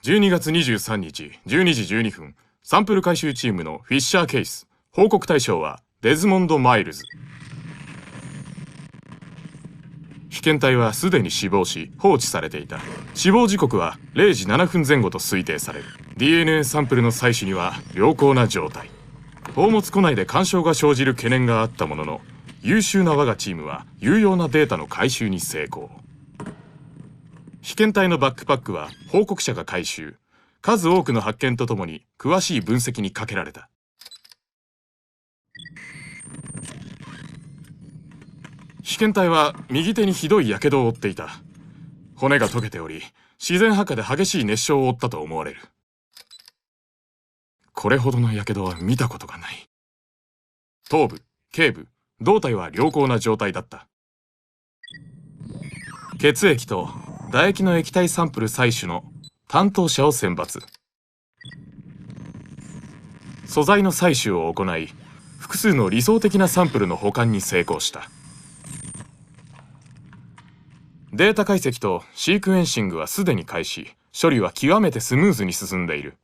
12月23日12時12分、サンプル回収チームのフィッシャーケース。報告対象はデズモンド・マイルズ。被験体はすでに死亡し放置されていた。死亡時刻は0時7分前後と推定される。 DNA サンプルの採取には良好な状態。宝物庫内で干渉が生じる懸念があったものの、優秀な我がチームは有用なデータの回収に成功。被験体のバックパックは報告者が回収。数多くの発見とともに詳しい分析にかけられた。被験体は右手にひどい火傷を負っていた。骨が溶けており、自然発火で激しい熱傷を負ったと思われる。これほどの火傷は見たことがない。頭部、頸部、胴体は良好な状態だった。血液と唾液の液体サンプル採取の担当者を選抜。素材の採取を行い、複数の理想的なサンプルの保管に成功した。データ解析とシークエンシングはすでに開始。処理は極めてスムーズに進んでいる。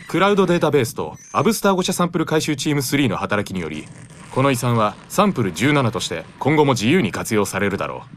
クラウドデータベースとアブスター誤射サンプル回収チーム3の働きにより、この遺産はサンプル17として今後も自由に活用されるだろう。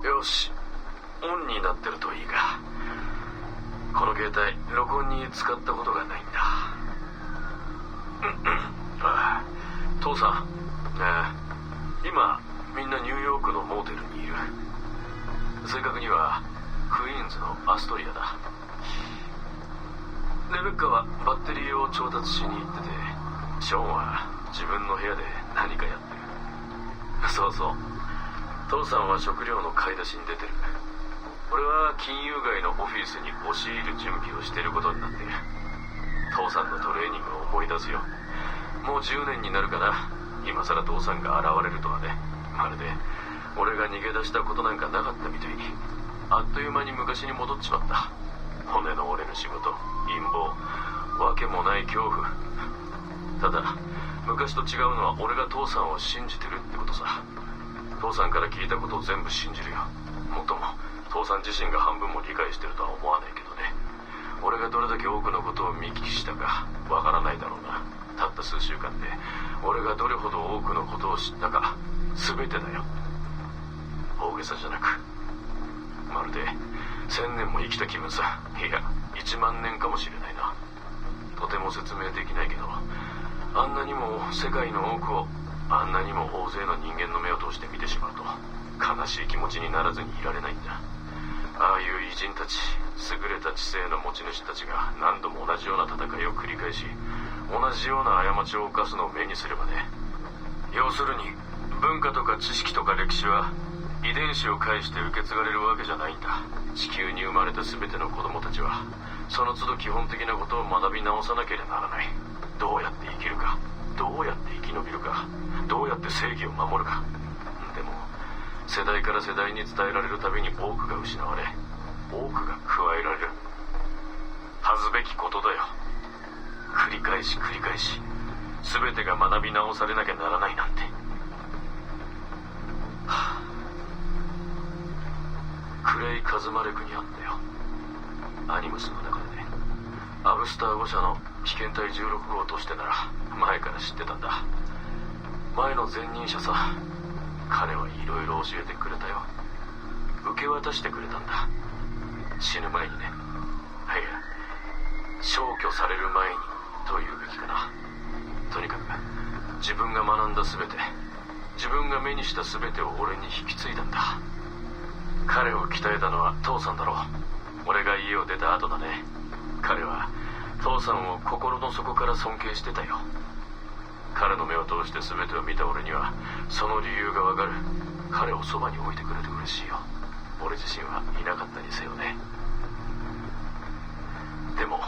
よし、オンになってるといいが、この携帯録音に使ったことがないんだ。父さん、今みんなニューヨークのモーテルにいる。正確にはクイーンズのアストリアだ。レベッカはバッテリーを調達しに行ってて、ショーンは自分の部屋で何かやってる。そうそう、父さんは食料の買い出しに出てる。俺は金融街のオフィスに押し入る準備をしていることになっている。父さんのトレーニングを思い出すよ。もう10年になるかな。今さら父さんが現れるとはね。まるで俺が逃げ出したことなんかなかったみたいに、あっという間に昔に戻っちまった。骨の折れる仕事、陰謀、わけもない恐怖。ただ昔と違うのは俺が父さんを信じてるってことさ。父さんから聞いたことを全部信じるよ。もっとも父さん自身が半分も理解してるとは思わないけどね。俺がどれだけ多くのことを見聞きしたかわからないだろうな。たった数週間で俺がどれほど多くのことを知ったか、全てだよ。大げさじゃなく、まるで1000年も生きた気分さ。いや、1万年かもしれないな。とても説明できないけど、あんなにも世界の多くをあんなにも大勢の人間の目を通して見てしまうと、悲しい気持ちにならずにいられないんだ。ああいう偉人たち、優れた知性の持ち主たちが何度も同じような戦いを繰り返し、同じような過ちを犯すのを目にすればね。要するに文化とか知識とか歴史は遺伝子を介して受け継がれるわけじゃないんだ。地球に生まれた全ての子供たちはその都度基本的なことを学び直さなければならない。どうやって生きるか、どうやって生き延びるか、どうやって正義を守るか。でも世代から世代に伝えられるたびに多くが失われ、多くが加えられる。恥ずべきことだよ。繰り返し繰り返し全てが学び直されなきゃならないなんて。クレイ・カズマレクにあったよ。アニムスの中でね。アブスター誤射の被験体16号としてなら前から知ってたんだ。前の前任者さ。彼はいろいろ教えてくれたよ。受け渡してくれたんだ。死ぬ前にね。いや、消去される前にというべきかな。とにかく自分が学んだ全て、自分が目にした全てを俺に引き継いだんだ。彼を鍛えたのは父さんだろう。俺が家を出た後だね。彼は父さんを心の底から尊敬してたよ。彼の目を通して全てを見た俺にはその理由がわかる。彼をそばに置いてくれて嬉しいよ。俺自身はいなかったにせよね。でも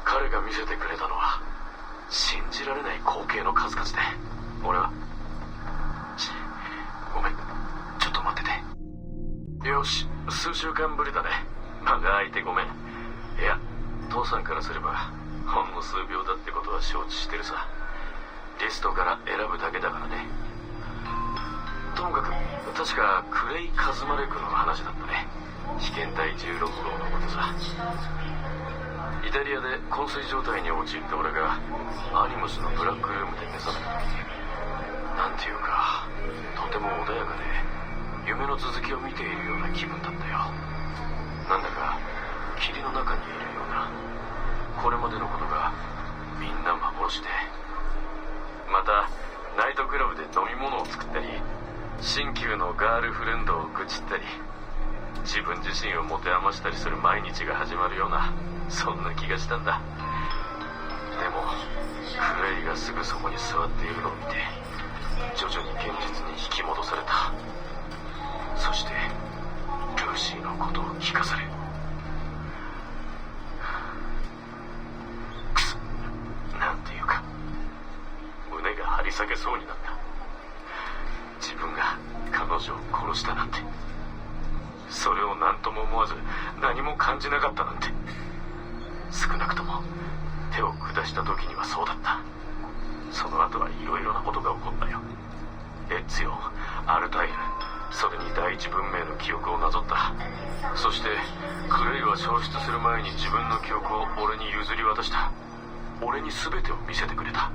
彼が見せてくれたのは信じられない光景の数々で、俺はごめん、ちょっと待ってて。よし、数週間ぶりだね。間が空いてごめん。いや、父さんからすればほんの数秒だってことは承知してるさ。リストから選ぶだけだからね。ともかく確かクレイ・カズマレクの話だったね。被験体16号のことさ。イタリアで昏睡状態に陥った俺がアニムスのブラックルームで目覚めた時、なんていうかとても穏やかで夢の続きを見ているような気分だったよ。なんだか霧の中にいるような、これまでのことがみんな幻で、またナイトクラブで飲み物を作ったり新旧のガールフレンドを愚痴ったり自分自身を持て余したりする毎日が始まるような、そんな気がしたんだ。でもクレイがすぐそこに座っているのを見て徐々に現実に引き戻された。そしてルーシーのことを聞かされ、くそ、なんていうか胸が張り裂けそうになった。自分が彼女を殺したなんて、それを何とも思わず何も感じなかったなんて、少なくとも手を下した時にはそうだった。その後はいろいろなことが起こったよ。エッツィオ、アルタイル、それに第一文明の記憶をなぞった。そしてクレイは消失する前に自分の記憶を俺に譲り渡した。俺に全てを見せてくれた。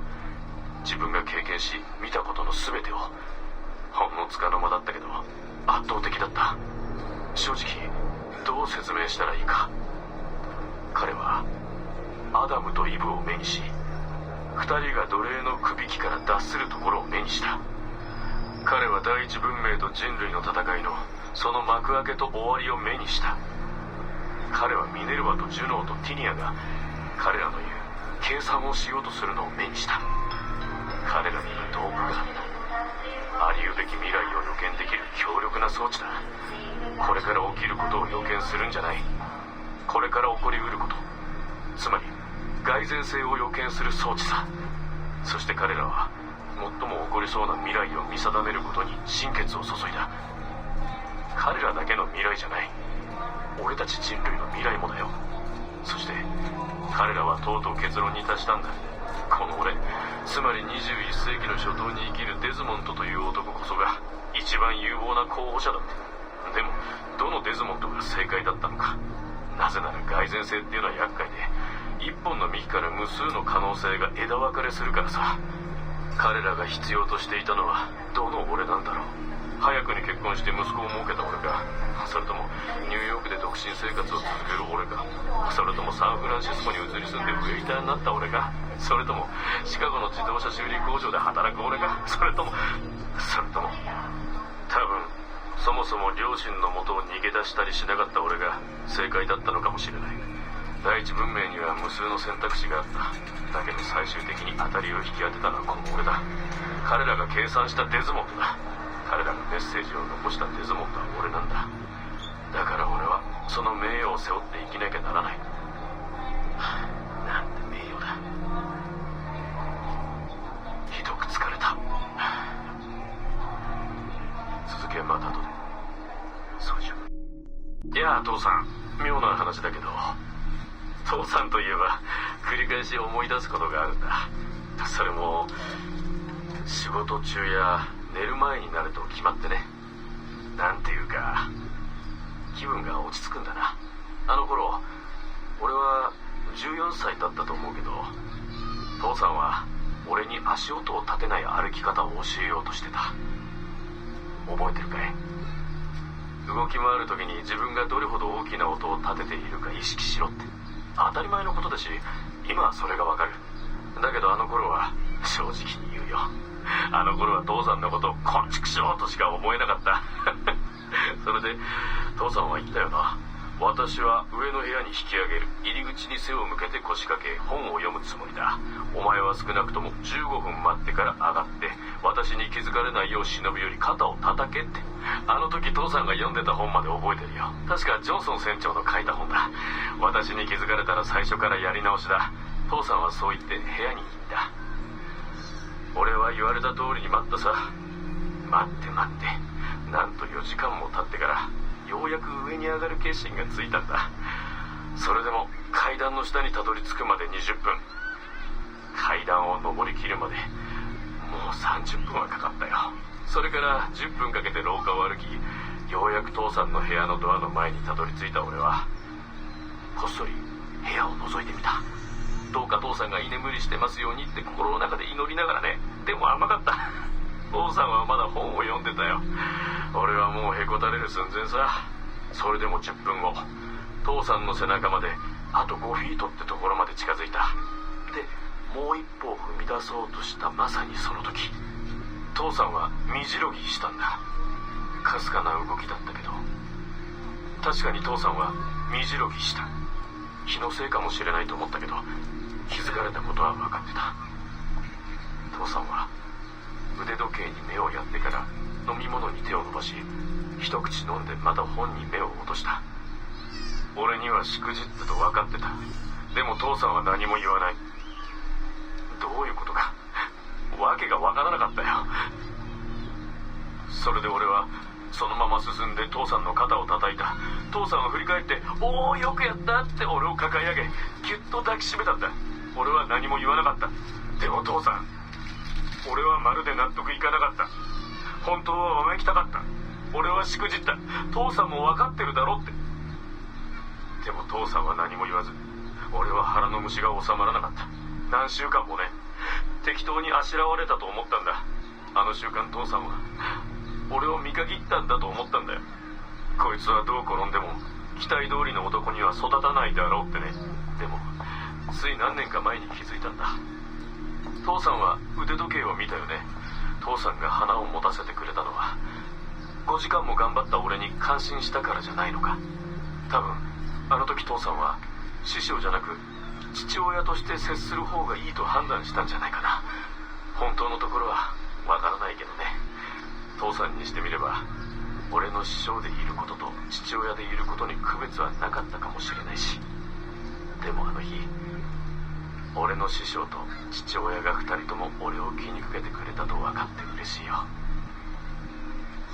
自分が経験し見たことの全てを。ほんのつかの間だったけど圧倒的だった。正直どう説明したらいいか。彼はアダムとイブを目にし、二人が奴隷のくびきから脱するところを目にした。彼は第一文明と人類の戦いのその幕開けと終わりを目にした。彼はミネルヴァとジュノーとティニアが彼らの言う計算をしようとするのを目にした。彼らには道具があった。ありうべき未来を予見できる強力な装置だ。これから起きることを予見するんじゃない、これから起こりうること、つまり蓋然性を予見する装置さ。そして彼らは最も起こりそうな未来を見定めることに心血を注いだ。彼らだけの未来じゃない、俺たち人類の未来もだよ。そして彼らはとうとう結論に達したんだ。この俺、つまり21世紀の初頭に生きるデズモンドという男こそが一番有望な候補者だって。でもどのデズモンドが正解だったのか。なぜなら蓋然性っていうのは厄介で、一本の幹から無数の可能性が枝分かれするからさ。彼らが必要としていたのはどの俺なんだろう。早くに結婚して息子を設けた俺か、それともニューヨークで独身生活を続ける俺か、それともサンフランシスコに移り住んでウェイターになった俺か、それともシカゴの自動車修理工場で働く俺か、それとも多分そもそも両親の元を逃げ出したりしなかった俺が正解だったのかもしれない。第一文明には無数の選択肢があった。だけど最終的に当たりを引き当てたのはこの俺だ。彼らが計算したデズモンドだ。彼らがメッセージを残したデズモンドは俺なんだ。だから俺はその名誉を背負って生きなきゃならない。なんて名誉だ。ひどく疲れた。続きはまた後で。そうじゃ。いや父さん、妙な話だけど、父さんといえば繰り返し思い出すことがあるんだ。それも仕事中や寝る前になると決まってね。なんていうか気分が落ち着くんだな。あの頃俺は14歳だったと思うけど、父さんは俺に足音を立てない歩き方を教えようとしてた。覚えてるかい？動き回る時に自分がどれほど大きな音を立てているか意識しろって。当たり前のことだし、今はそれがわかる。だけどあの頃は正直に言うよ、あの頃は父さんのことをこんちくしょうとしか思えなかったそれで父さんは言ったよな。私は上の部屋に引き上げる。入り口に背を向けて腰掛け本を読むつもりだ。お前は少なくとも15分待ってから上がって、私に気づかれないよう忍ぶより肩を叩けって。あの時父さんが読んでた本まで覚えてるよ。確かジョンソン船長の書いた本だ。私に気づかれたら最初からやり直しだ。父さんはそう言って部屋に行った。俺は言われた通りに待ったさ。待ってなんと4時間も経ってからようやく上に上がる決心がついたんだ。それでも階段の下にたどり着くまで20分。階段を上りきるまでもう30分はかかったよ。それから10分かけて廊下を歩き、ようやく父さんの部屋のドアの前にたどり着いた俺は、こっそり部屋を覗いてみた。どうか父さんが居眠りしてますようにって心の中で祈りながらね。でも甘かった。父さんはまだ本を読んでたよ。俺はもうへこたれる寸前さ。それでも10分後、父さんの背中まであと5フィートってところまで近づいた。で、もう一歩踏み出そうとしたまさにその時、父さんは身白ぎしたんだ。かすかな動きだったけど、確かに父さんは身白ぎした。気のせいかもしれないと思ったけど、気づかれたことは分かってた。父さんは腕時計に目をやってから飲み物に手を伸ばし、一口飲んでまた本に目を落とした。俺にはしくじったと分かってた。でも父さんは何も言わない。どういうことかわけが分からなかったよ。それで俺はそのまま進んで父さんの肩を叩いた。父さんは振り返って、おーよくやったって俺を抱え上げ、ぎゅっと抱きしめたんだ。俺は何も言わなかった。でも父さん、俺はまるで納得いかなかった。本当はわめきたかった。俺はしくじった。父さんも分かってるだろって。でも父さんは何も言わず、俺は腹の虫が収まらなかった。何週間もね、適当にあしらわれたと思ったんだ。あの瞬間父さんは俺を見限ったんだと思ったんだよ。こいつはどう転んでも期待通りの男には育たないだろうってね。でもつい何年か前に気づいたんだ。父さんは腕時計を見たよね。父さんが花を持たせてくれたのは5時間も頑張った俺に感心したからじゃないのか。多分あの時父さんは師匠じゃなく父親として接する方がいいと判断したんじゃないかな。本当のところはわからないけどね。父さんにしてみれば俺の師匠でいることと父親でいることに区別はなかったかもしれないし、でもあの日俺の師匠と父親が2人とも俺を気にかけてくれたと分かって嬉しいよ。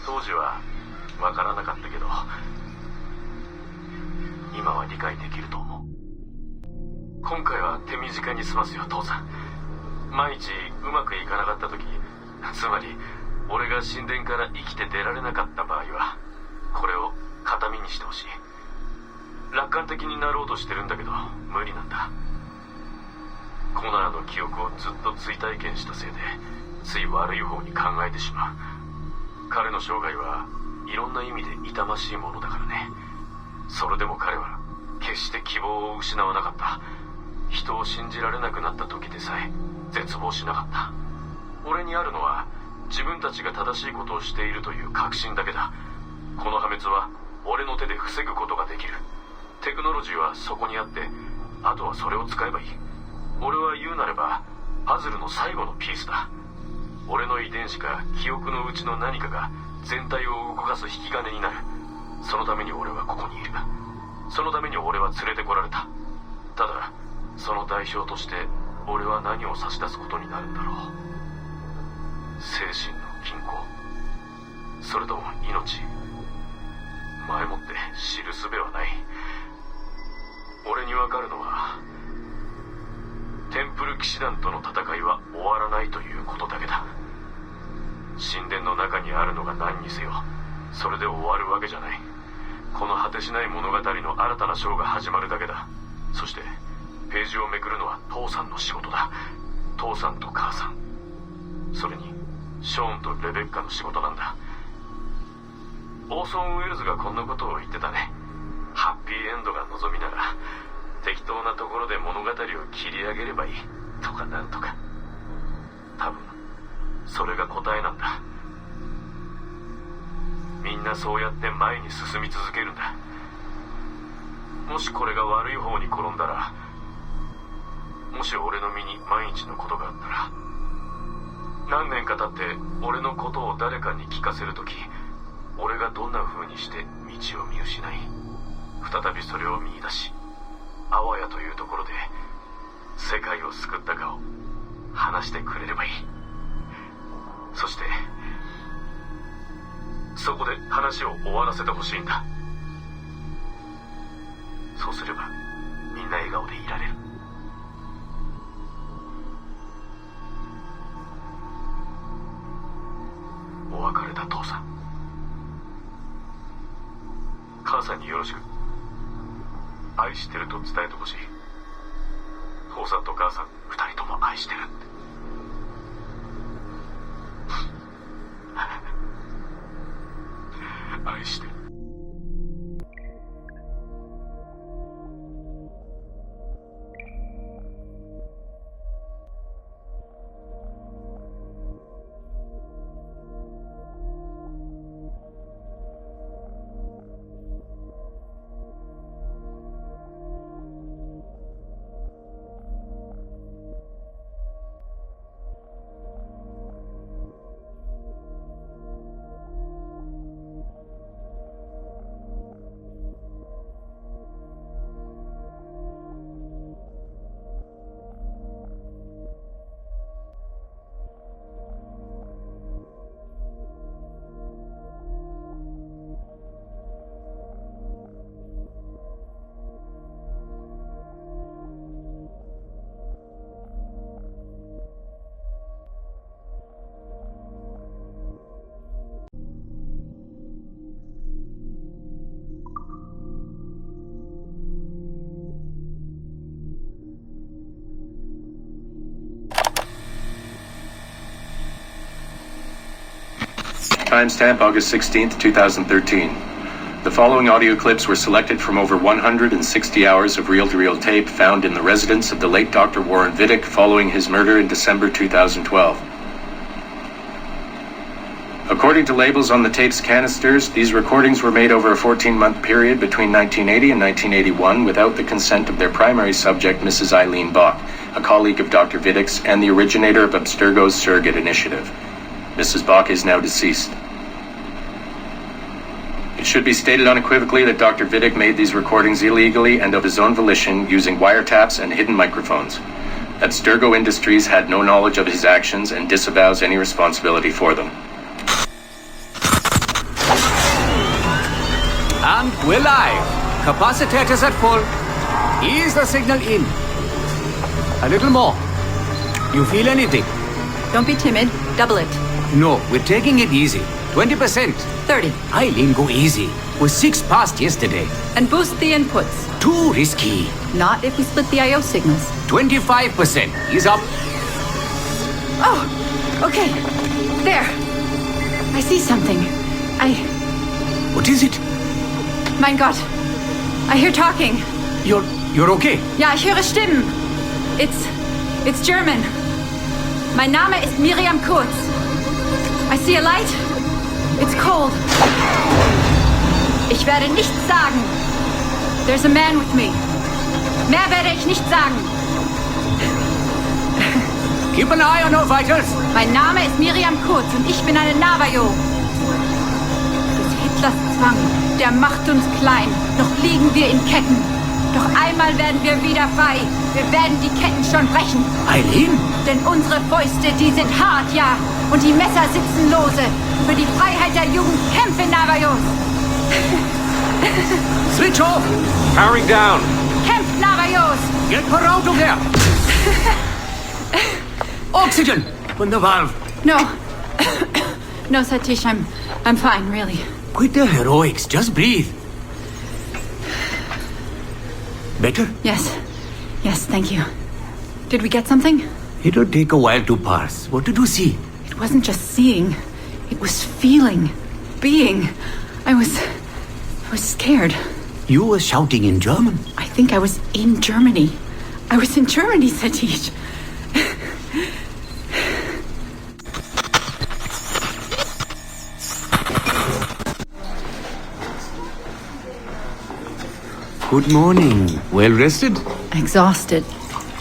当時は分からなかったけど今は理解できると思う。今回は手短に済ますよ父さん。万一うまくいかなかった時、つまり俺が神殿から生きて出られなかった場合はこれを形見にしてほしい。楽観的になろうとしてるんだけど無理なんだ。コナーの記憶をずっと追体験したせいでつい悪い方に考えてしまう。彼の生涯はいろんな意味で痛ましいものだからね。それでも彼は決して希望を失わなかった。人を信じられなくなった時でさえ絶望しなかった。俺にあるのは自分たちが正しいことをしているという確信だけだ。この破滅は俺の手で防ぐことができる。テクノロジーはそこにあって、あとはそれを使えばいい。俺は言うなればパズルの最後のピースだ。俺の遺伝子か記憶のうちの何かが全体を動かす引き金になる。そのために俺はここにいる。そのために俺は連れてこられた。ただその代表として俺は何を差し出すことになるんだろう。精神の均衡、それとも命。前もって知る術はない。俺に分かるのはテンプル騎士団との戦いは終わらないということだけだ。神殿の中にあるのが何にせよそれで終わるわけじゃない。この果てしない物語の新たな章が始まるだけだ。そしてページをめくるのは父さんの仕事だ。父さんと母さん、それにショーンとレベッカの仕事なんだ。オーソン・ウェルズがこんなことを言ってたね。ハッピーエンドが望みなら適当なところで物語を切り上げればいいとかなんとか。多分それが答えなんだ。みんなそうやって前に進み続けるんだ。もしこれが悪い方に転んだら、もし俺の身に万一のことがあったら、何年か経って俺のことを誰かに聞かせるとき、俺がどんな風にして道を見失い、再びそれを見出し、あわやというところで世界を救ったかを話してくれればいい。そしてそこで話を終わらせてほしいんだ。そうすればみんな笑顔でいられる。お別れだ父さん。母さんによろしく。愛してると伝えてほしい。父さんと母さん二人とも愛してるって。愛してる。Timestamp August 16th, 2013. The following audio clips were selected from over 160 hours of reel-to-reel tape found in the residence of the late Dr. Warren Vidic following his murder in December 2012. According to labels on the tape's canisters, these recordings were made over a 14-month period between 1980 and 1981 without the consent of their primary subject, Mrs. Eileen Bach, a colleague of Dr. Vidic's and the originator of Abstergo's surrogate initiative. Mrs. Bach is now deceased. It should be stated unequivocally that Dr. Vidic made these recordings illegally and of his own volition using wiretaps and hidden microphones. Abstergo Industries had no knowledge of his actions and disavows any responsibility for them. And we're live. Capacitors at full. Ease the signal in. A little more. You feel anything? Don't be timid. Double it. No, we're taking it easy. 20%. 30. Eileen, go easy. We're 6 past yesterday. And boost the inputs. Too risky. Not if we split the I/O signals. 25%. Ease up. Oh, okay. There. I see something. What is it? Mein Gott. I hear talking. You're okay? Ja, ich höre Stimmen. It's German. Mein Name ist Miriam Kurz. I see a light. It's cold. Ich werde nichts sagen. There's a man with me. Mehr werde ich nicht sagen. Keep an eye on our vitals. Mein Name ist Miriam Kurz und ich bin eine Navajo. Des Hitlers Zwang, der macht uns klein. Noch liegen wir in Ketten. Doch einmal werden wir wieder frei. Wir werden die Ketten schon brechen. Eileen? Denn unsere Fäuste, die sind hart, ja. Und die Messer sitzen lose. Für die Freiheit der Jugend kämpfen Navajos. Switch off. Powering down. Kämpft Navajos. Get her out of there. Oxygen from the valve. No. No, Satish, I'm fine, really. Quit the heroics. Just breathe. Better? Yes, thank you. Did we get something? It'll take a while to parse. What did you see? It wasn't just seeing. It was feeling. Being. I was scared. You were shouting in German. I think I was in Germany. I was in Germany, Satish. Good morning. Well rested? Exhausted.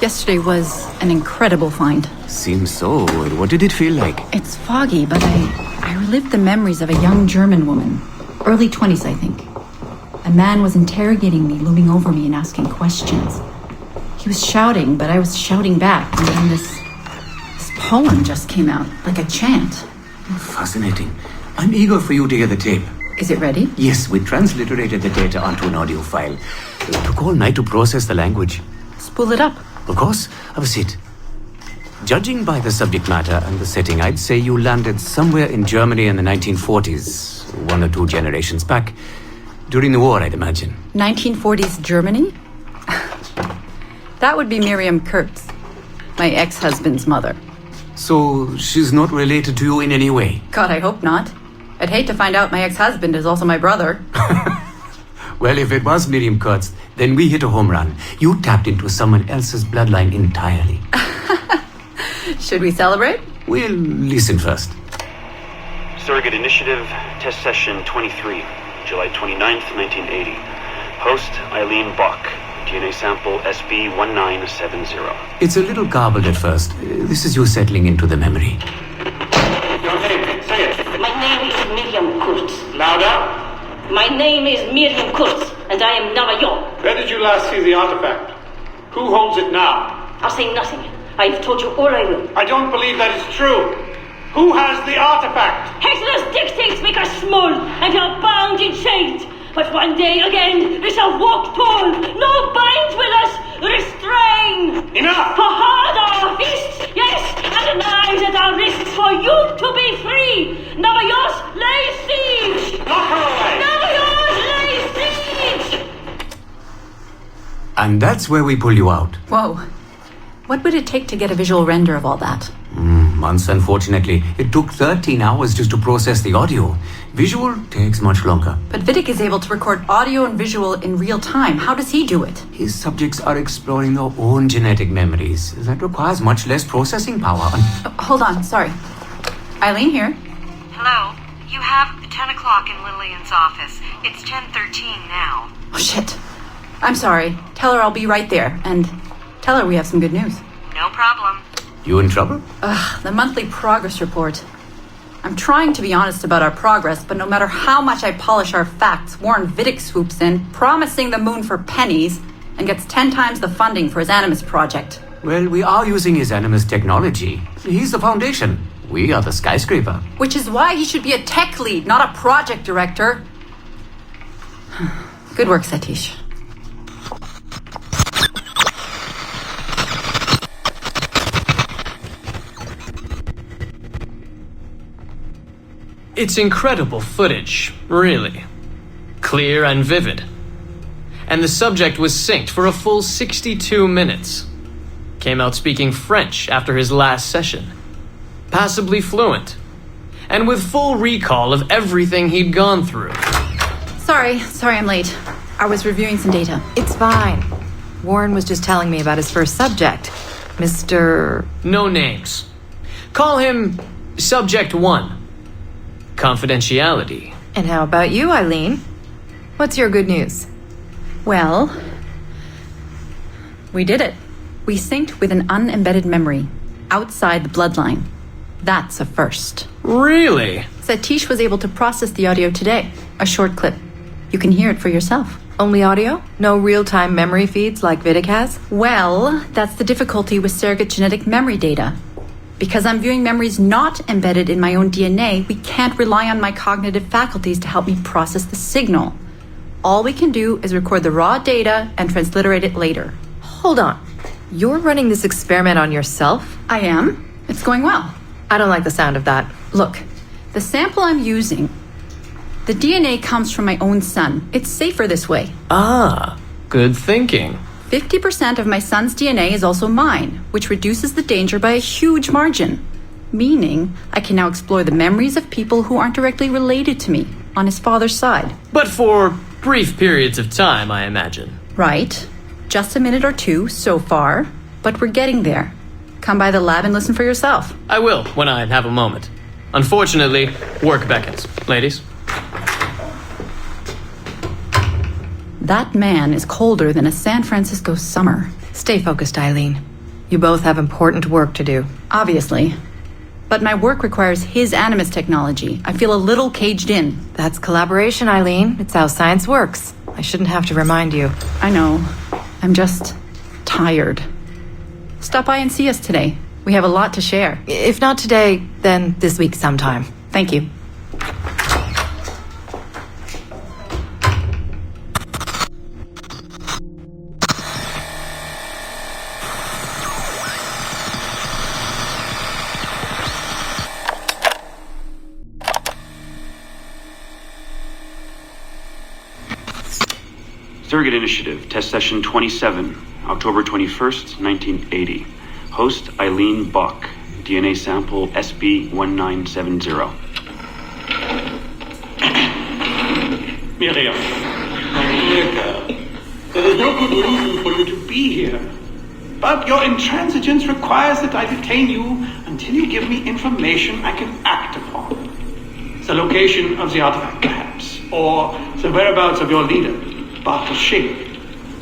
Yesterday was an incredible find. Seems so. What did it feel like? It's foggy, but I relived the memories of a young German woman. Early 20s, I think. A man was interrogating me, looming over me and asking questions. He was shouting, but I was shouting back. And then this poem just came out, like a chant. Fascinating. I'm eager for you to hear the tape. Is it ready? Yes, we transliterated the data onto an audio file. It took all night to process the language. Spool it up. Of course, have a seat. Judging by the subject matter and the setting, I'd say you landed somewhere in Germany in the 1940s, 1 or 2 generations back. During the war, I'd imagine. 1940s Germany? That would be Miriam Kurtz, my ex-husband's mother. So she's not related to you in any way? God, I hope not. I'd hate to find out my ex-husband is also my brother. Well, if it was Miriam Kurtz, then we hit a home run. You tapped into someone else's bloodline entirely. Should we celebrate? We'll listen first. Surrogate Initiative, Test Session 23, July 29th, 1980. Host, Eileen Bach. DNA sample SB1970. It's a little garbled at first. This is you settling into the memory. Your name, say it. My name is Miriam Kurtz. Louder. My name is Miriam Kurtz, and I am Navajo. Where did you last see the artifact? Who holds it now? I'll say nothing. I've told you all I will. I don't believe that is true. Who has the artifact? Hitler's dictates make us small, and are bound in chains. But one day again, we shall walk tall. No binds with us, restrain. Enough! For hard our fists, yes, and knives at our wrists for you to be free. Navajos lay siege. Knock her away! Navajos lay siege. And that's where we pull you out. Whoa. What would it take to get a visual render of all that? Months, unfortunately. It took 13 hours just to process the audio. Visual takes much longer. But Vidic is able to record audio and visual in real time. How does he do it? His subjects are exploring their own genetic memories. That requires much less processing power. Hold on, sorry. Eileen here. Hello. You have 10 o'clock in Lillian's office. It's 10:13 now. Oh, shit. I'm sorry. Tell her I'll be right there. And tell her we have some good news. No problem. You in trouble? The monthly progress report. I'm trying to be honest about our progress, but no matter how much I polish our facts, Warren Vidic swoops in, promising the moon for pennies, and gets 10 times the funding for his Animus project. Well, we are using his Animus technology. He's the foundation. We are the skyscraper. Which is why he should be a tech lead, not a project director. Good work, Satish. It's incredible footage, really. Clear and vivid. And the subject was synced for a full 62 minutes. Came out speaking French after his last session. Passably fluent. And with full recall of everything he'd gone through. Sorry I'm late. I was reviewing some data. It's fine. Warren was just telling me about his first subject, Mr. No names. Call him Subject 1. Confidentiality. And how about you, Eileen? What's your good news? Well, we did it. We synced with an unembedded memory outside the bloodline. That's a first. Really? Satish was able to process the audio today. A short clip. You can hear it for yourself. Only audio? No real-time memory feeds like Vidic has? Well, that's the difficulty with surrogate genetic memory data. Because I'm viewing memories not embedded in my own DNA, we can't rely on my cognitive faculties to help me process the signal. All we can do is record the raw data and transliterate it later. Hold on. You're running this experiment on yourself? I am. It's going well. I don't like the sound of that. Look, the sample I'm using, the DNA comes from my own son. It's safer this way. Ah, good thinking. 50% of my son's DNA is also mine, which reduces the danger by a huge margin. Meaning, I can now explore the memories of people who aren't directly related to me on his father's side. But for brief periods of time, I imagine. Right. Just a minute or two so far, but we're getting there. Come by the lab and listen for yourself. I will, when I have a moment. Unfortunately, work beckons. Ladies? That man is colder than a San Francisco summer. Stay focused, Eileen. You both have important work to do. Obviously. But my work requires his Animus technology. I feel a little caged in. That's collaboration, Eileen. It's how science works. I shouldn't have to remind you. I know. I'm just tired. Stop by and see us today. We have a lot to share. If not today, then this week sometime. Thank you. Surrogate Initiative, Test Session 27, October 21st, 1980. Host Eileen Bach, DNA sample SB1970. Miriam, my dear girl, there is no good reason for you to be here. But your intransigence requires that I detain you until you give me information I can act upon. The location of the artifact, perhaps, or the whereabouts of your leader, Bartle Shink.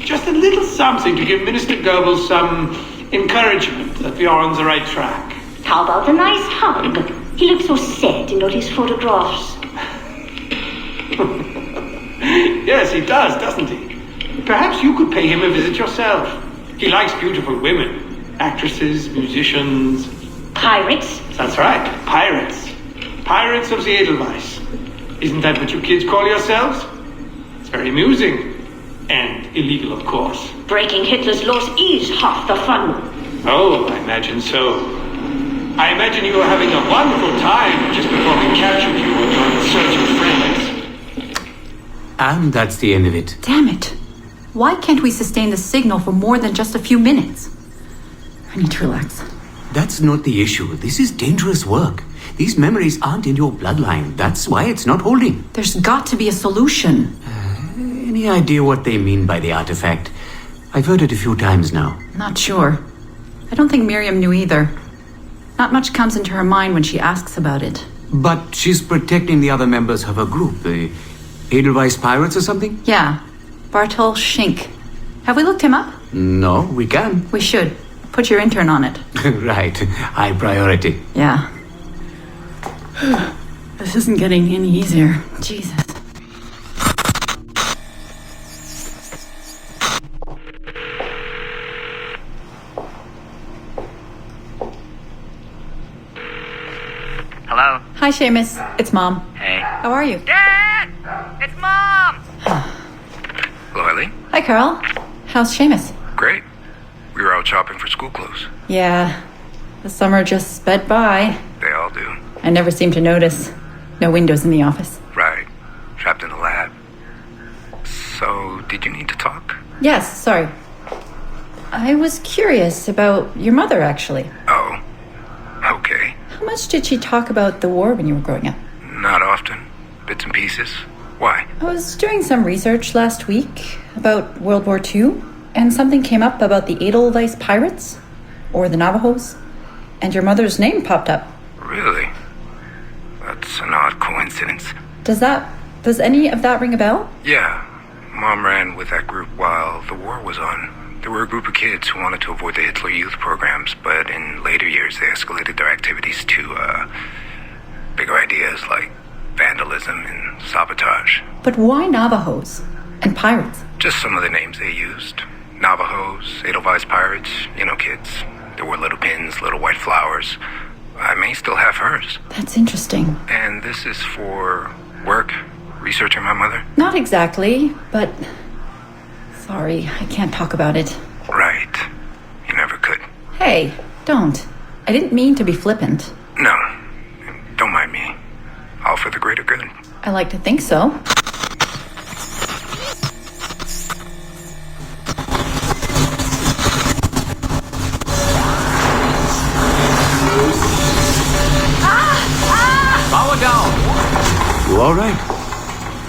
Just a little something to give Minister Goebbels some encouragement that we are on the right track. How about a nice hug? He looks so sad in all his photographs. Yes, he does, doesn't he? Perhaps you could pay him a visit yourself. He likes beautiful women. Actresses, musicians. Pirates? That's right, pirates. Pirates of the Edelweiss. Isn't that what you kids call yourselves? It's very amusing. And illegal, of course. Breaking Hitler's laws is half the fun. Oh, I imagine so. I imagine you were having a wonderful time just before we captured you and your search of friends. And that's the end of it. Damn it. Why can't we sustain the signal for more than just a few minutes? I need to relax. That's not the issue. This is dangerous work. These memories aren't in your bloodline. That's why it's not holding. There's got to be a solution. Any idea what they mean by the artifact? I've heard it a few times now. Not sure. I don't think Miriam knew either. Not much comes into her mind when she asks about it. But she's protecting the other members of her group, the Edelweiss Pirates or something? Yeah. Bartol Shink. Have we looked him up? No, we can. We should. Put your intern on it. Right. High priority. Yeah. This isn't getting any easier. Jesus. Hello? Hi, Seamus. It's Mom. Hey. How are you? Dad! It's Mom! Hello, Eileen. Hi, Carl. How's Seamus? Great. We were out shopping for school clothes. Yeah. The summer just sped by. They all do. I never seem to notice. No windows in the office. Right. Trapped in a lab. So, did you need to talk? Yes, sorry. I was curious about your mother, actually. Oh. Okay. How much did she talk about the war when you were growing up? Not often. Bits and pieces. Why? I was doing some research last week about World War II, and something came up about the Edelweiss Pirates, or the Navajos, and your mother's name popped up. Really? That's an odd coincidence. Does any of that ring a bell? Yeah. Mom ran with that group while the war was on. There were a group of kids who wanted to avoid the Hitler Youth programs, but in later years they escalated their activities to, bigger ideas like vandalism and sabotage. But why Navajos and pirates? Just some of the names they used. Navajos, Edelweiss Pirates, you know, kids. There were little pins, little white flowers. I may still have hers. That's interesting. And this is for work? Researching my mother? Not exactly, but... Sorry, I can't talk about it. Right. You never could. Hey, don't. I didn't mean to be flippant. No. Don't mind me. All for the greater good. I like to think so. Power down. You all right?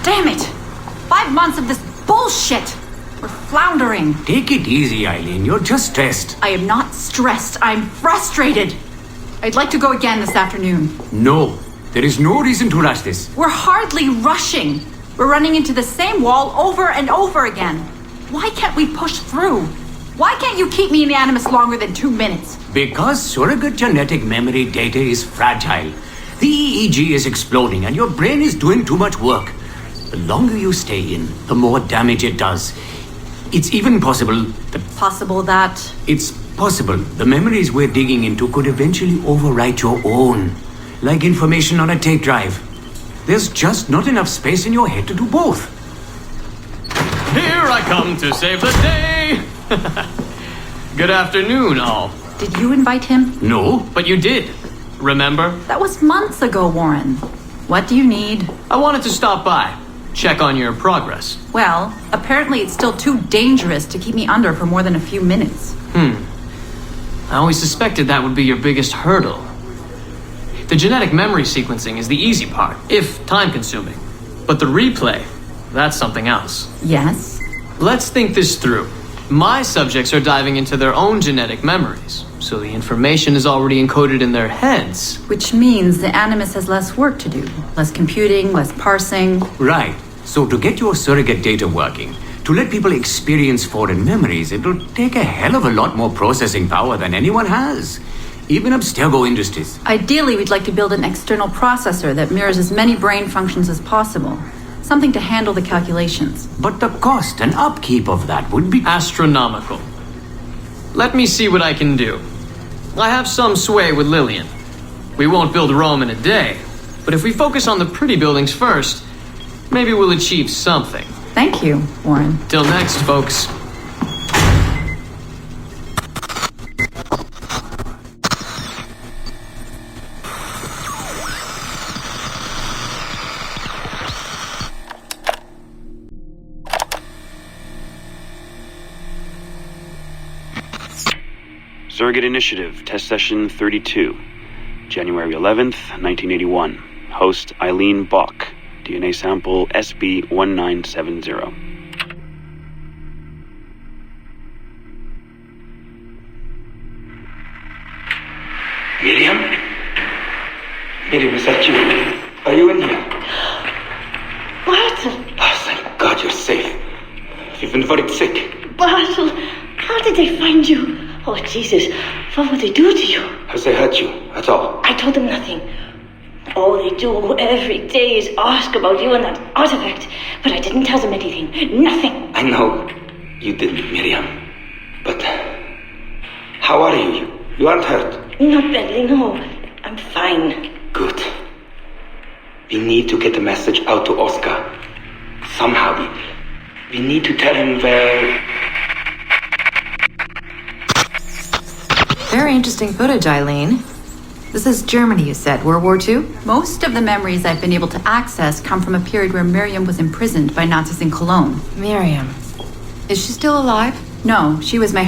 Damn it! 5 months of this bullshit! We're floundering. Take it easy, Eileen. You're just stressed. I am not stressed. I'm frustrated. I'd like to go again this afternoon. No. There is no reason to rush this. We're hardly rushing. We're running into the same wall over and over again. Why can't we push through? Why can't you keep me in Animus longer than 2 minutes? Because surrogate genetic memory data is fragile. The EEG is exploding and your brain is doing too much work. The longer you stay in, the more damage it does. It's even possible that... It's possible the memories we're digging into could eventually overwrite your own. Like information on a tape drive. There's just not enough space in your head to do both. Here I come to save the day! Good afternoon, all. Did you invite him? No, but you did. Remember? That was months ago, Warren. What do you need? I wanted to stop by. Check on your progress. Well, apparently it's still too dangerous to keep me under for more than a few minutes. I always suspected that would be your biggest hurdle. The genetic memory sequencing is the easy part, if time-consuming. But the replay, that's something else. Yes? Let's think this through. My subjects are diving into their own genetic memories, so the information is already encoded in their heads. Which means the Animus has less work to do. Less computing, less parsing. Right. So to get your surrogate data working, to let people experience foreign memories, it'll take a hell of a lot more processing power than anyone has. Even Abstergo Industries. Ideally, we'd like to build an external processor that mirrors as many brain functions as possible. Something to handle the calculations. But the cost and upkeep of that would be astronomical. Let me see what I can do. I have some sway with Lillian. We won't build Rome in a day, but if we focus on the pretty buildings first, maybe we'll achieve something. Thank you, Warren. Till next, folks. Surrogate Initiative, Test Session 32, January 11th, 1981. Host Eileen Bach, DNA sample SB1970. Miriam? Miriam, is that you? Are you in here? Bartle! Oh, thank God you're safe. You've been very sick. Bartle, how did they find you? Oh, Jesus, what would they do to you? Has they hurt you at all? I told them nothing. All they do every day is ask about you and that artifact. But I didn't tell them anything. Nothing. I know you didn't, Miriam. But how are you? You aren't hurt? Not badly, no. I'm fine. Good. We need to get the message out to Oscar. Somehow. We need to tell him where... Very interesting footage, Eileen. This is Germany, you said, World War II? Most of the memories I've been able to access come from a period where Miriam was imprisoned by Nazis in Cologne. Miriam. Is she still alive? No, she was my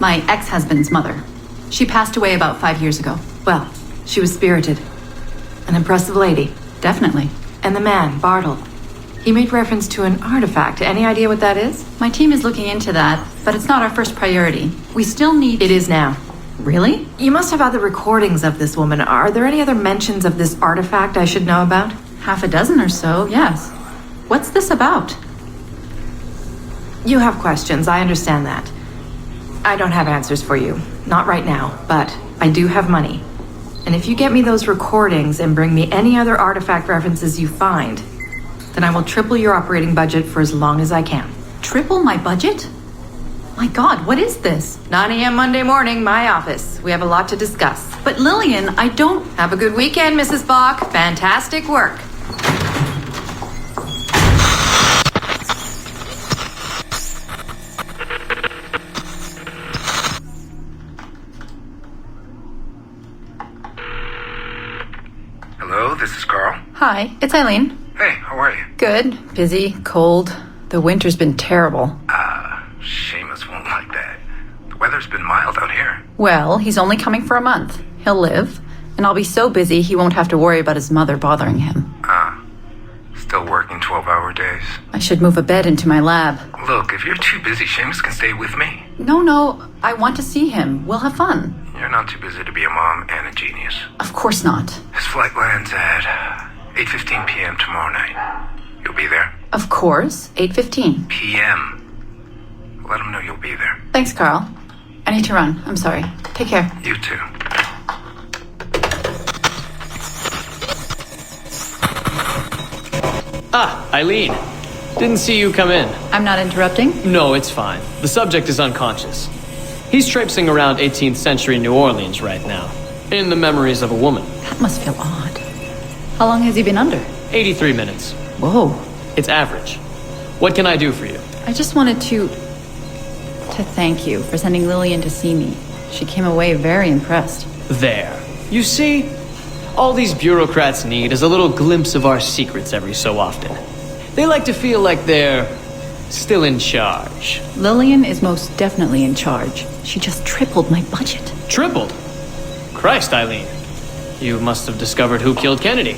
my ex-husband's mother. She passed away about 5 years ago. Well, she was spirited. An impressive lady. Definitely. And the man, Bartle. He made reference to an artifact. Any idea what that is? My team is looking into that, but it's not our first priority. We still need... It is now. Really? You must have other recordings of this woman. Are there any other mentions of this artifact I should know about? Half a dozen or so, yes. What's this about? You have questions, I understand that. I don't have answers for you. Not right now, but I do have money. And if you get me those recordings and bring me any other artifact references you find, then I will triple your operating budget for as long as I can. Triple my budget? My God, what is this? 9 a.m. Monday morning, my office. We have a lot to discuss. But Lillian, I don't... Have a good weekend, Mrs. Bach. Fantastic work. Hello, this is Carl. Hi, it's Eileen. Hey, how are you? Good. Busy. Cold. The winter's been terrible. Seamus won't like that. The weather's been mild out here. Well, he's only coming for a month. He'll live. And I'll be so busy he won't have to worry about his mother bothering him. Still working 12-hour days? I should move a bed into my lab. Look, if you're too busy, Seamus can stay with me. No. I want to see him. We'll have fun. You're not too busy to be a mom and a genius. Of course not. His flight lands at 8:15 p.m. tomorrow night. You'll be there? Of course, 8:15. p.m. Let them know you'll be there. Thanks, Carl. I need to run. I'm sorry. Take care. You too. Ah, Eileen. Didn't see you come in. I'm not interrupting? No, it's fine. The subject is unconscious. He's traipsing around 18th century New Orleans right now, in the memories of a woman. That must feel odd. How long has he been under? 83 minutes. Whoa. It's average. What can I do for you? I just wanted to thank you for sending Lillian to see me. She came away very impressed. There. You see? All these bureaucrats need is a little glimpse of our secrets every so often. They like to feel like they're still in charge. Lillian is most definitely in charge. She just tripled my budget. Tripled? Christ, Eileen. You must have discovered who killed Kennedy.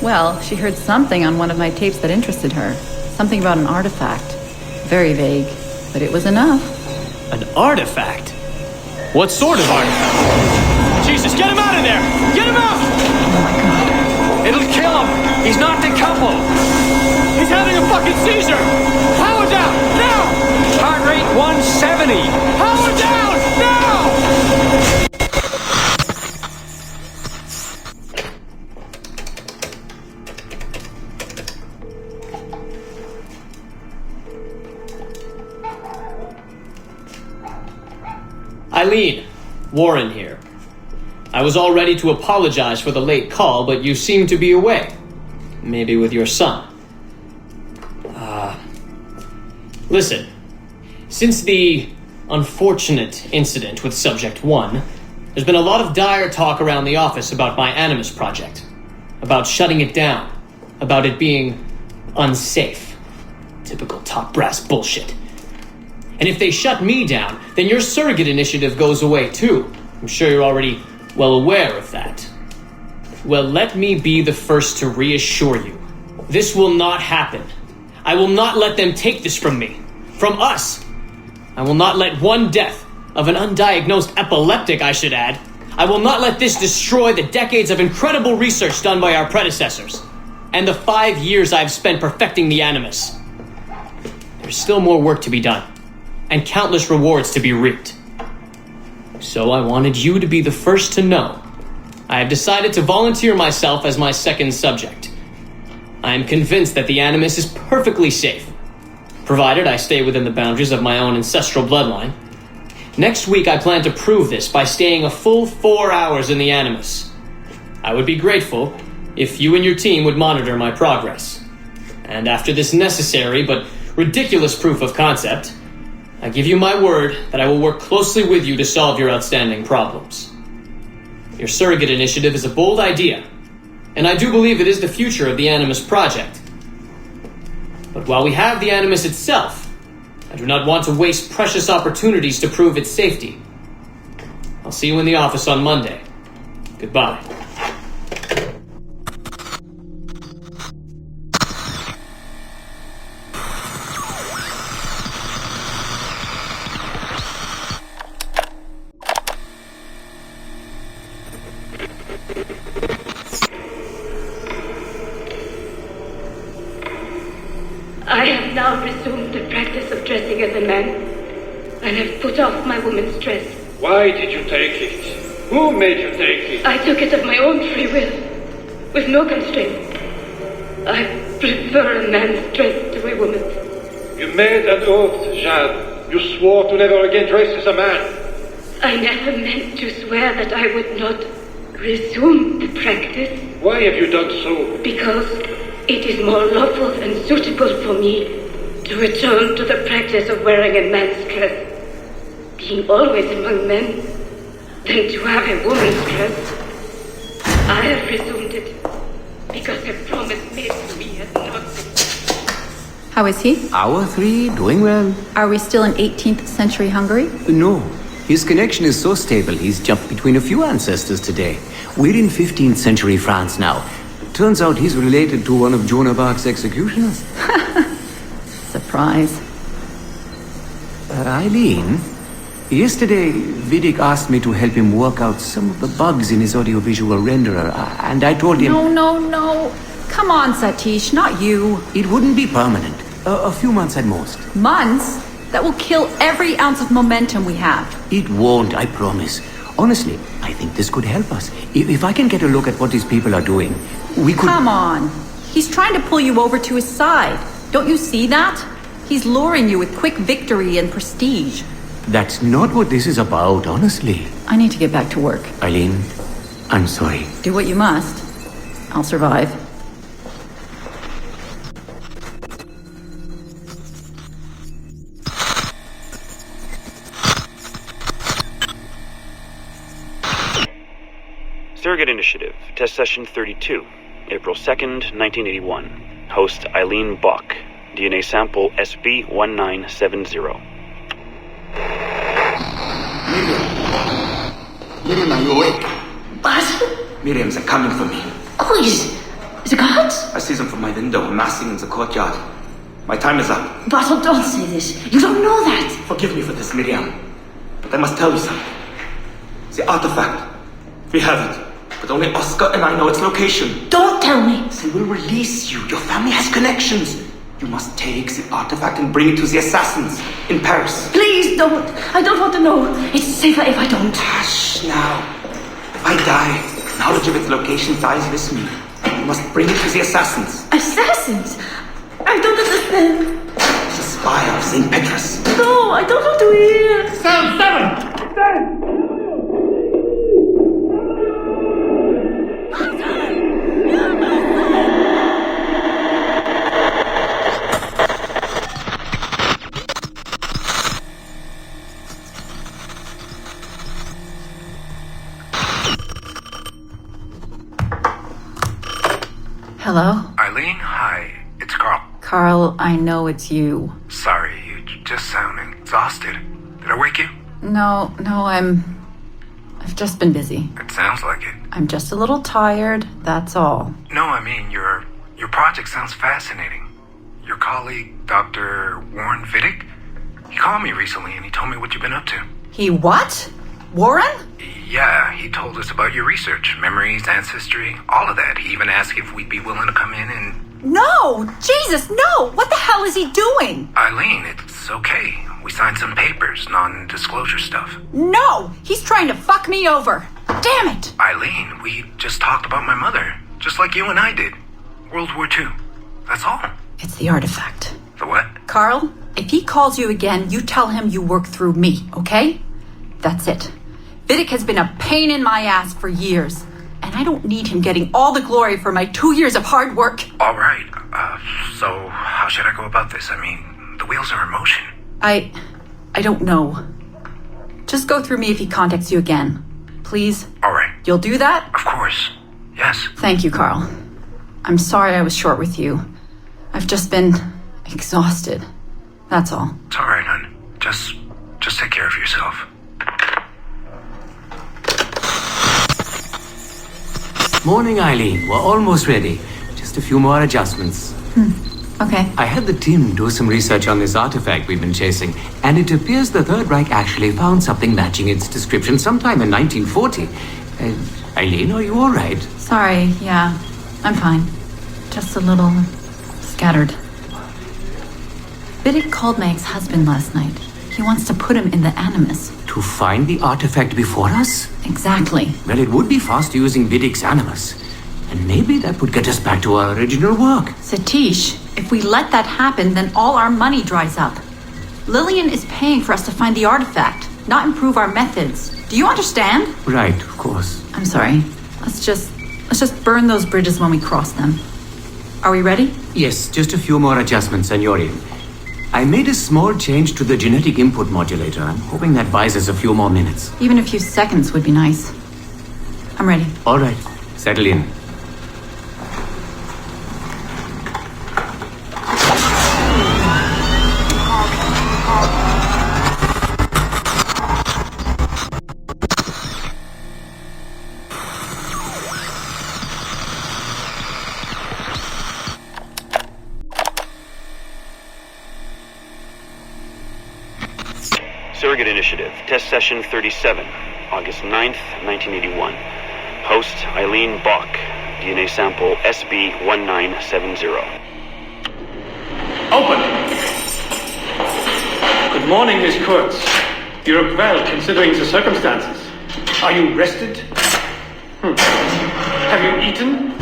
Well, she heard something on one of my tapes that interested her. Something about an artifact. Very vague, but it was enough. An artifact? What sort of artifact? Jesus, get him out of there! Get him out! Oh my god. It'll kill him! He's not decoupled! He's having a fucking seizure! Power down! Now! Heart rate 170! Power down! Now! Eileen, Warren here. I was all ready to apologize for the late call, but you seem to be away. Maybe with your son. Listen. Since the unfortunate incident with Subject 1, there's been a lot of dire talk around the office about my Animus project. About shutting it down. About it being unsafe. Typical top brass bullshit. And if they shut me down, then your surrogate initiative goes away too. I'm sure you're already well aware of that. Well, let me be the first to reassure you. This will not happen. I will not let them take this from me. From us. I will not let one death, of an undiagnosed epileptic I should add, I will not let this destroy the decades of incredible research done by our predecessors, and the 5 years I've spent perfecting the Animus. There's still more work to be done, and countless rewards to be reaped. So I wanted you to be the first to know. I have decided to volunteer myself as my second subject. I am convinced that the Animus is perfectly safe, provided I stay within the boundaries of my own ancestral bloodline. Next week I plan to prove this by staying a full 4 hours in the Animus. I would be grateful if you and your team would monitor my progress. And after this necessary but ridiculous proof of concept, I give you my word that I will work closely with you to solve your outstanding problems. Your surrogate initiative is a bold idea, and I do believe it is the future of the Animus project. But while we have the Animus itself, I do not want to waste precious opportunities to prove its safety. I'll see you in the office on Monday. Goodbye. I have now resumed the practice of dressing as a man, and have put off my woman's dress. Why did you take it? Who made you take it? I took it of my own free will, with no constraint. I prefer a man's dress to a woman's. You made an oath, Jeanne. You swore to never again dress as a man. I never meant to swear that I would not resume the practice. Why have you done so? Because it is more lawful and suitable for me to return to the practice of wearing a man's dress, being always among men, than to have a woman's dress. I have resumed it because a promise made to me has not been. How is he? Hour 3, doing well. Are we still in 18th century Hungary? No. His connection is so stable, he's jumped between a few ancestors today. We're in 15th century France now. Turns out he's related to one of Joan of Arc's executioners. Surprise. Eileen, Yesterday, Vidic asked me to help him work out some of the bugs in his audiovisual renderer, and I told him... No. Come on, Satish, not you. It wouldn't be permanent. A few months at most. Months? That will kill every ounce of momentum we have. It won't, I promise. Honestly, I think this could help us. If I can get a look at what these people are doing, we could... Come on. He's trying to pull you over to his side. Don't you see that? He's luring you with quick victory and prestige. That's not what this is about, honestly. I need to get back to work. Eileen, I'm sorry. Do what you must. I'll survive. Surrogate Initiative, Test Session 32, April 2nd, 1981. Host Eileen Bach, DNA sample SB1970. Miriam, are you awake? What? Miriam, they're coming for me. Who is the guards? I see them from my window, massing in the courtyard. My time is up. Basil, don't say this. You don't know that. Forgive me for this, Miriam. But I must tell you something. The artifact. We have it. But only Oscar and I know its location. Don't tell me. They will release you. Your family has connections. You must take the artifact and bring it to the assassins in Paris. Please don't. I don't want to know. It's safer if I don't. Hush now. If I die, knowledge of its location dies with me. You must bring it to the assassins. Assassins? I don't understand. The spire of St. Petrus. No, I don't want to hear. Cell 7! Dead! Hello? Eileen, hi. It's Carl. Carl, I know it's you. Sorry, you just sound exhausted. Did I wake you? No, I've just been busy. It sounds like it. I'm just a little tired, that's all. No, I mean, your project sounds fascinating. Your colleague, Dr. Warren Vidic, he called me recently and he told me what you've been up to. He what? Warren? Yeah, he told us about your research, memories, ancestry, all of that. He even asked if we'd be willing to come in and... No! Jesus, no! What the hell is he doing? Eileen, it's okay. We signed some papers, non-disclosure stuff. No! He's trying to fuck me over! Damn it! Eileen, we just talked about my mother, just like you and I did. World War II. That's all. It's the artifact. The what? Carl, if he calls you again, you tell him you work through me, okay? That's it. Vidic has been a pain in my ass for years, and I don't need him getting all the glory for my 2 years of hard work. All right. So how should I go about this? I mean, the wheels are in motion. I don't know. Just go through me if he contacts you again. Please? All right. You'll do that? Of course. Yes. Thank you, Carl. I'm sorry I was short with you. I've just been exhausted. That's all. It's all right, hon. Just take care of yourself. Morning, Eileen. We're almost ready. Just a few more adjustments. Okay. I had the team do some research on this artifact we've been chasing, and it appears the Third Reich actually found something matching its description sometime in 1940. Eileen, are you all right? Sorry, yeah. I'm fine. Just a little scattered. Vidic called my ex-husband last night. He wants to put him in the Animus. To find the artifact before us? Exactly. Well, it would be fast using Vidic's Animus. And maybe that would get us back to our original work. Satish, if we let that happen, then all our money dries up. Lillian is paying for us to find the artifact, not improve our methods. Do you understand? Right, of course. I'm sorry. Let's just burn those bridges when we cross them. Are we ready? Yes, just a few more adjustments and you're in. I made a small change to the genetic input modulator. I'm hoping that buys us a few more minutes. Even a few seconds would be nice. I'm ready. All right. Settle in. Surrogate Surrogate Initiative, Test Session 37, August 9th, 1981. Host Eileen Bach, DNA sample SB1970. Open! Good morning, Miss Kurtz. You look well, considering the circumstances. Are you rested? Have you eaten?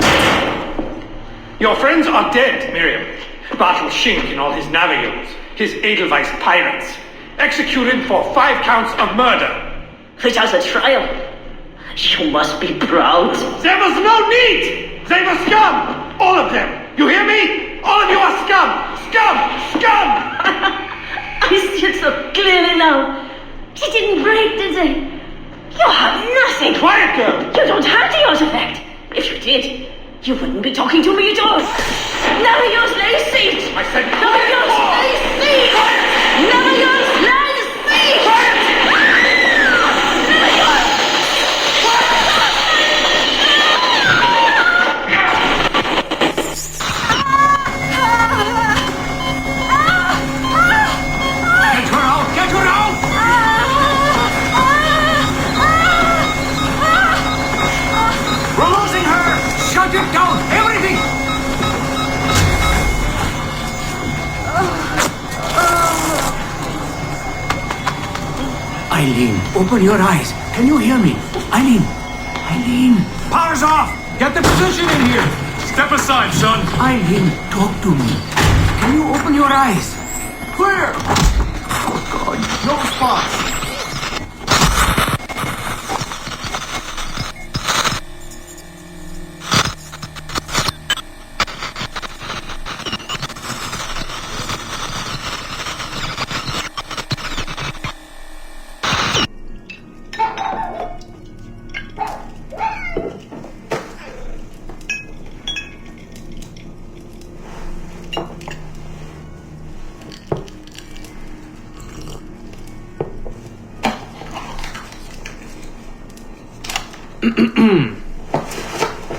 Your friends are dead, Miriam. Bartel Schink and all his Navajos, his Edelweiss pirates, executed for 5 counts of murder. Without a trial. You must be proud. There was no need! They were scum! All of them! You hear me? All of you are scum! Scum! Scum! I see it so clearly now. He didn't break, did they? You have nothing. Quiet, girl! You don't have the artifact. If you did, you wouldn't be talking to me at all. Never use lay seat. I said never use lay seat. Never use lay seat. Never use. Get her out! Get her out! We're losing her! Shut it down! Everything! Eileen, open your eyes. Can you hear me? Eileen! Eileen! Power's off! Get the position in here! Step aside, son! Eileen, talk to me. Can you open your eyes? Clear! Oh, God, no spots!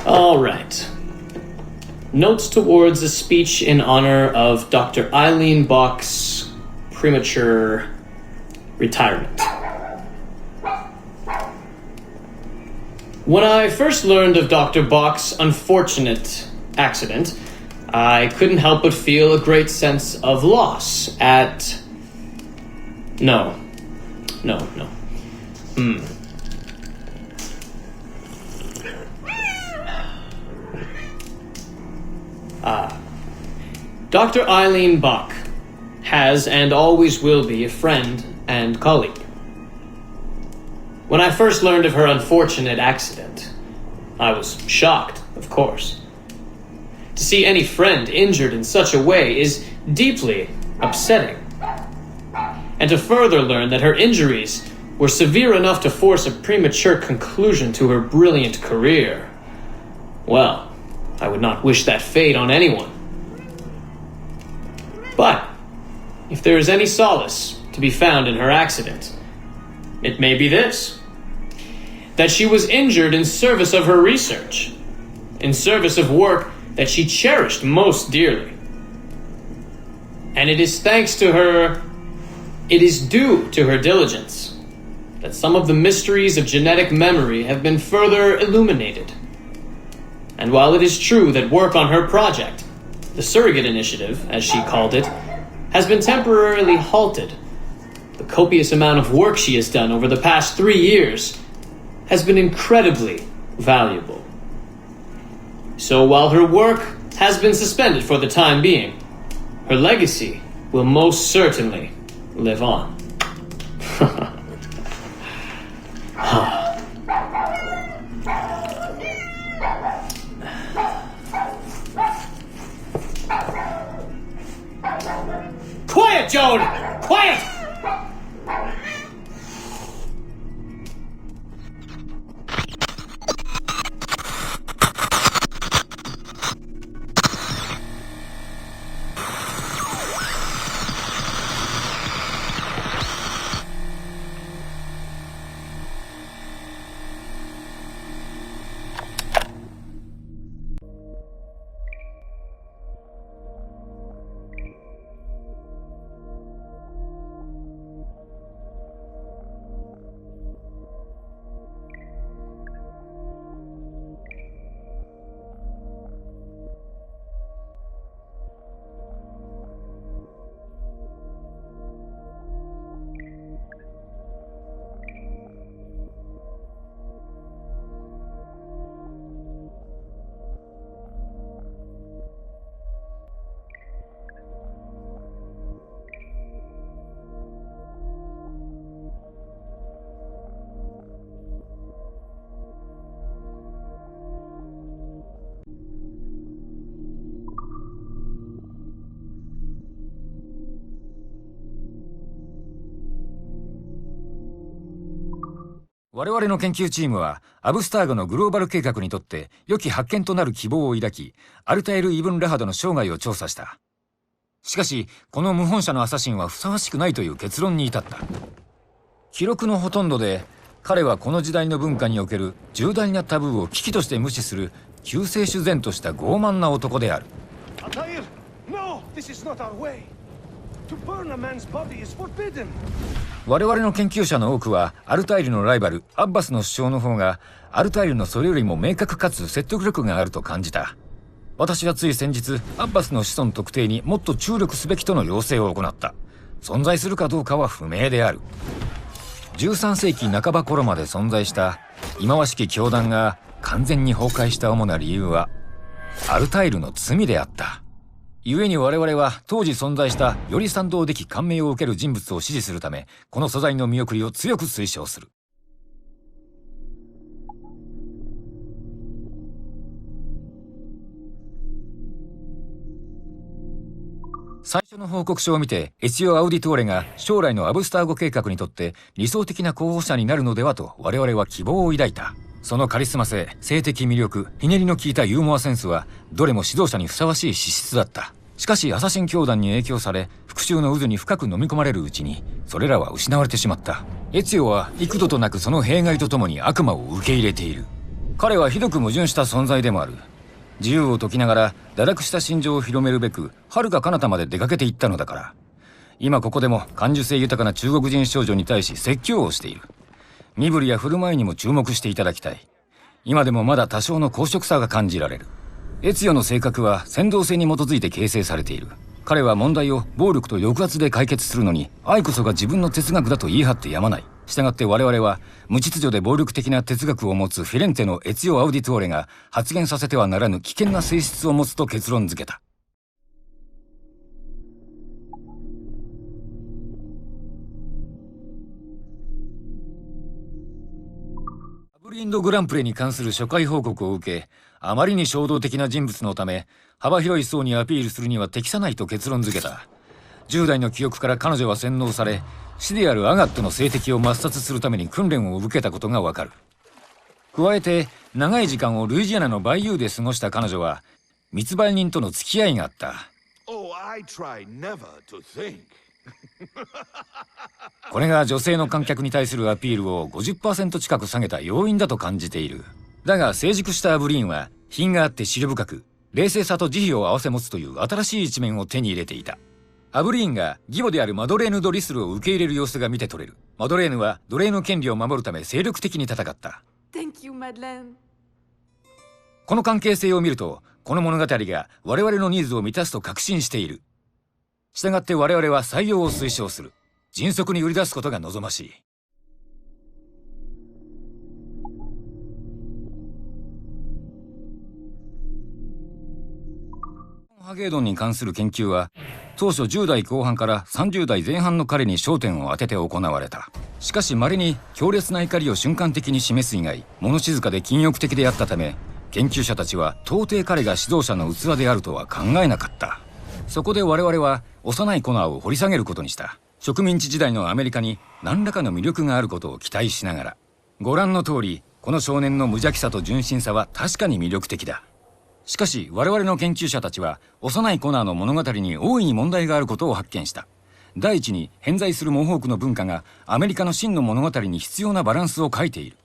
All right. Notes towards a speech in honor of Dr. Eileen Bach's premature retirement. When I first learned of Dr. Bach's unfortunate accident, I couldn't help but feel a great sense of loss at... No. Dr. Eileen Bach has and always will be a friend and colleague. When I first learned of her unfortunate accident, I was shocked, of course. To see any friend injured in such a way is deeply upsetting. And to further learn that her injuries were severe enough to force a premature conclusion to her brilliant career, well, I would not wish that fate on anyone. But if there is any solace to be found in her accident, it may be this: that she was injured in service of her research, in service of work that she cherished most dearly. And it is thanks to her, it is due to her diligence, that some of the mysteries of genetic memory have been further illuminated. And while it is true that work on her project, the Surrogate Initiative, as she called it, has been temporarily halted, the copious amount of work she has done over the past 3 years has been incredibly valuable. So while her work has been suspended for the time being, her legacy will most certainly live on. Quiet, Joan! Quiet! 我々の研究チームはアブスターゴのグローバル計画にとって良き発見となる希望を抱き、アルタエル・イブン・ラハドの生涯を調査した。しかしこの謀反者のアサシンはふさわしくないという結論に至った。記録のほとんどで彼はこの時代の文化における重大なタブーを危機として無視する救世主然とした傲慢な男である。我々の研究者の多くはアルタイルのライバルアッバスの主張の方がアルタイルのそれよりも明確かつ説得力があると感じた。私はつい先日アッバスの子孫特定にもっと注力すべきとの要請を行った。存在するかどうかは不明である。13世紀半ば頃まで存在した忌まわしき教団が完全に崩壊した主な理由はアルタイルの罪であった。故に我々は当時存在したより賛同でき感銘を受ける人物を支持するため、この素材の見送りを強く推奨する。最初の報告書を見てエチオ・アウディトーレが将来のアブスターゴ計画にとって理想的な候補者になるのではと我々は希望を抱いた。そのカリスマ性、性的魅力、ひねりの効いたユーモアセンスはどれも指導者にふさわしい資質だった。しかしアサシン教団に影響され復讐の渦に深く飲み込まれるうちにそれらは失われてしまった。エチオは幾度となくその弊害とともに悪魔を受け入れている。彼はひどく矛盾した存在でもある。自由を解きながら堕落した心情を広めるべく遥か彼方まで出かけていったのだから。今ここでも感受性豊かな中国人少女に対し説教をしている。身振りや振る舞いにも注目していただきたい。今でもまだ多少の公職さが感じられる。エツヨの性格は先導性に基づいて形成されている。彼は問題を暴力と抑圧で解決するのに愛こそが自分の哲学だと言い張ってやまない。したがって我々は無秩序で暴力的な哲学を持つフィレンツェのエツヨ・アウディトーレが発言させてはならぬ危険な性質を持つと結論付けた。ブリンドグランプレに関する初回報告を受け、あまりに衝動的な人物のため幅広い層にアピールするには適さないと結論付けた。10代の記憶から彼女は洗脳され、師であるアガットの性敵を抹殺するために訓練を受けたことがわかる。加えて長い時間をルイジアナのバイユーで過ごした彼女は密売人との付き合いがあった。これが女性の観客に対するアピールを 50% 近く下げた要因だと感じている。だが成熟したアブリーンは品があって思慮深く、冷静さと慈悲を併せ持つという新しい一面を手に入れていた。アブリーンが義母であるマドレーヌ・ド・リスルを受け入れる様子が見て取れる。マドレーヌは奴隷の権利を守るため精力的に戦った。Thank you, Madeleine. この関係性を見ると、この物語が我々のニーズを満たすと確信している。したがって我々は採用を推奨する。迅速に売り出すことが望ましい。ハゲードンに関する研究は当初10代後半から30代前半の彼に焦点を当てて行われた。しかし稀に強烈な怒りを瞬間的に示す以外物静かで禁欲的であったため、研究者たちは到底彼が指導者の器であるとは考えなかった。そこで我々は幼いコナーを掘り下げることにした。植民地時代のアメリカに何らかの魅力があることを期待しながら。ご覧の通りこの少年の無邪気さと純真さは確かに魅力的だ。しかし我々の研究者たちは幼いコナーの物語に大いに問題があることを発見した。第一に偏在するモホークの文化がアメリカの真の物語に必要なバランスを欠いている。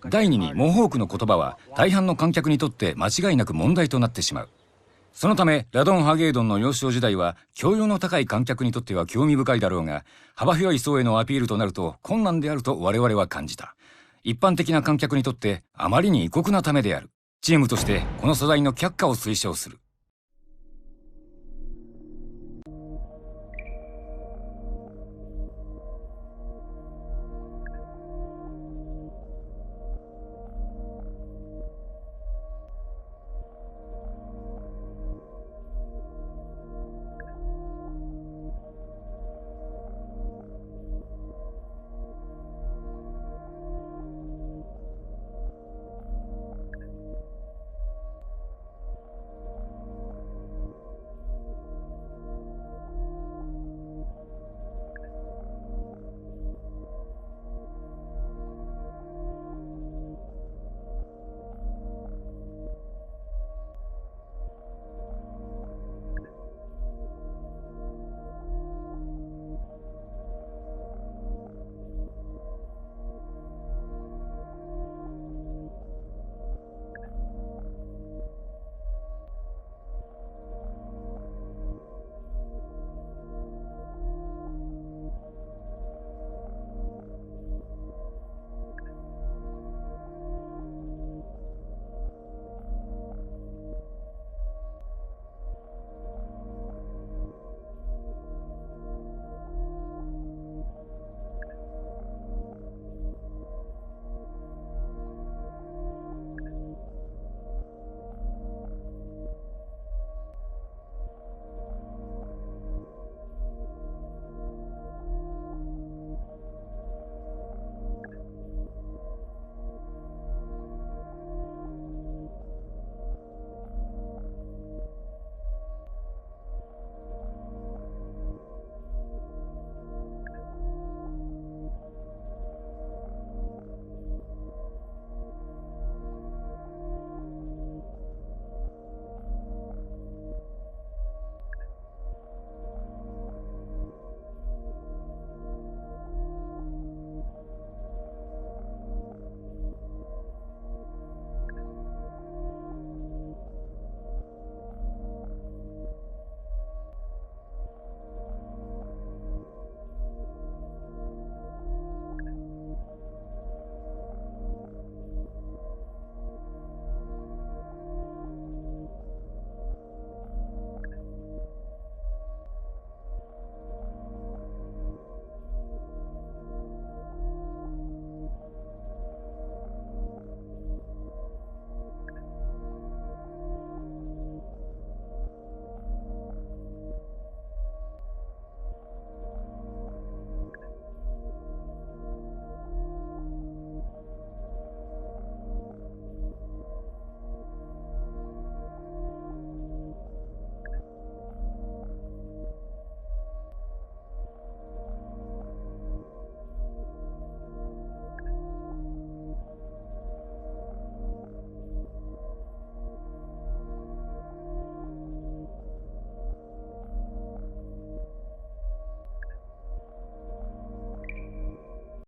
第二にモホークの言葉は大半の観客にとって間違いなく問題となってしまう。そのためラドン・ハゲードンの幼少時代は教養の高い観客にとっては興味深いだろうが、幅広い層へのアピールとなると困難であると我々は感じた。一般的な観客にとってあまりに異国なためである。チームとしてこの素材の却下を推奨する。